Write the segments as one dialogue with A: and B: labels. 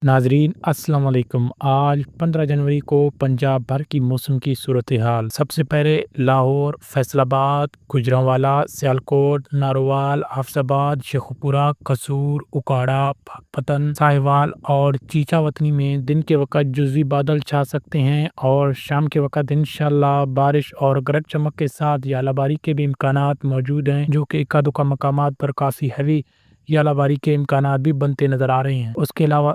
A: नाजरीन अस्सलाम वालेकुम। आज 15 जनवरी को पंजाब भर की मौसम की सूरत हाल। सबसे पहले लाहौर, फैसलाबाद, गुजरांवाला, सियालकोट, नारोवाल, हाफसाबाद, शेखुपुरा, कसूर, उकाड़ा, पाकपतन, साहिवाल और चीचावतनी में दिन के वक्त जुज़वी बादल छा सकते हैं और शाम के वक्त इंशाल्लाह बारिश और गरज चमक के साथ यालाबारी के भी इम्कानात मौजूद हैं, जो कि एका दुका मकामात पर काफ़ी हैवी यालाबारी के इम्कानात भी बनते नज़र आ रहे हैं। उसके अलावा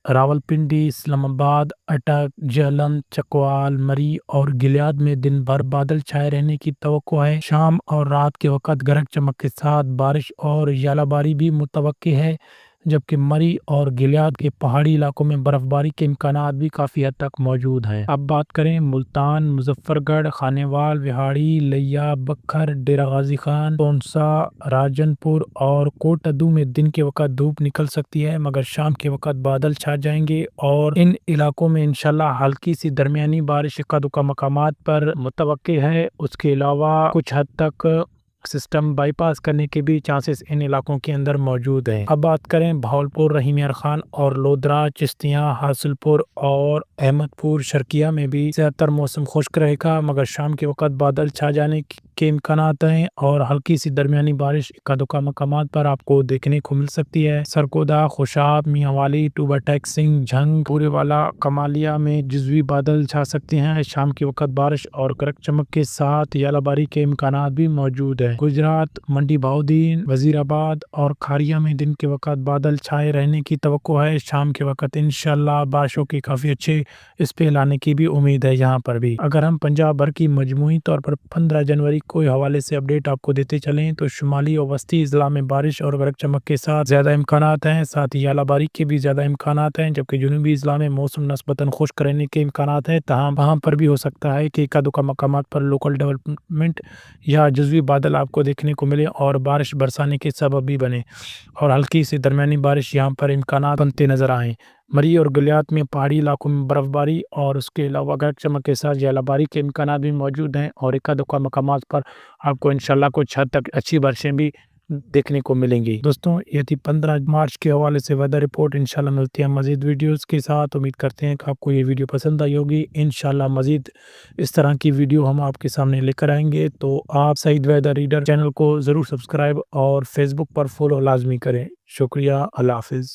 A: रावलपिंडी, इस्लामाबाद, अटक, झेलम, चकवाल, मरी और गिलियाद में दिन भर बादल छाए रहने की तवक्को है। शाम और रात के वक्त गरज चमक के साथ बारिश और यालाबारी भी मुतवक्की है, जबकि मरी और गिलियाद के पहाड़ी इलाकों में बर्फबारी के इम्कानात भी काफ़ी हद तक मौजूद हैं। अब बात करें मुल्तान, मुजफ्फरगढ़, खानेवाल, विहाड़ी, लिया, बखर, डेरा गाजी खान, तोनसा, राजनपुर और कोटअदू में दिन के वक्त धूप निकल सकती है, मगर शाम के वक्त बादल छा जाएंगे और इन इलाकों में इंशाल्लाह हल्की सी दरमियानी बारिश इक्का दुक्का मकामात पर मुतवक्की है। उसके अलावा कुछ हद तक सिस्टम बाईपास करने के भी चांसेस इन इलाकों के अंदर मौजूद हैं। अब बात करें भावलपुर, रहीम यार खान और लोधरा, चिश्तियाँ, हासिलपुर और अहमदपुर, शर्किया में भी ज़्यादातर मौसम खुश्क रहेगा, मगर शाम के वक्त बादल छा जाने के इम्कानात हैं और हल्की सी दरमियानी बारिश इक्का दुक्का मकामात पर आपको देखने को मिल सकती है। सरकोदा, खुशाब, मियांवाली, टूबा टैक सिंह, झंग, पूरेवाला, कमालिया में जुज़वी बादल छा सकते हैं। शाम के वक्त बारिश और गरज चमक के साथ यालाबारी के इम्कानात भी मौजूद है। गुजरात, मंडी बहाउद्दीन, वजीराबाद और खारिया में दिन के वक्त बादल छाए रहने की तवक्को है। शाम के वक्त इंशाल्लाह बारिशों के काफ़ी अच्छे स्पेल आने की भी उम्मीद है यहाँ पर भी। अगर हम पंजाब भर की मजमूई तौर पर 15 जनवरी को हवाले से अपडेट आपको देते चलें तो शुमाली और वस्ती इजला में बारिश और गरज चमक के साथ ज़्यादा इम्कानात हैं, साथ ही यालाबारी के भी ज़्यादा इम्कानात हैं, जबकि जुनूबी इजला में मौसम नस्बतन खुश्क रहने के इम्कानात हैं। तहम वहाँ पर भी हो सकता है कि एका दुका मकामात पर लोकल डेवलपमेंट या जुज़वी बादल आपको देखने को मिले और बारिश बरसाने के सबब भी बने और हल्की से दरमियानी बारिश यहाँ पर इम्कानात बनते नज़र आएँ। मरी और गलियात में पहाड़ी इलाकों में बर्फबारी और उसके अलावा गरज चमक के साथ यालाबारी के इम्कानात भी मौजूद हैं और एका दुका मकामात पर आपको इंशाल्लाह कुछ हद तक अच्छी बारिशें भी देखने को मिलेंगी। दोस्तों, ये थी 15 मार्च के हवाले से वेदर रिपोर्ट। इंशाल्लाह मिलती है मज़ीद वीडियोस के साथ। उम्मीद करते हैं कि आपको ये वीडियो पसंद आई होगी। इंशाल्लाह मज़ीद इस तरह की वीडियो हम आपके सामने लेकर आएंगे, तो आप सईद वेदर रीडर चैनल को ज़रूर सब्सक्राइब और फेसबुक पर फॉलो लाजमी करें। शुक्रिया, अल्लाह हाफिज़।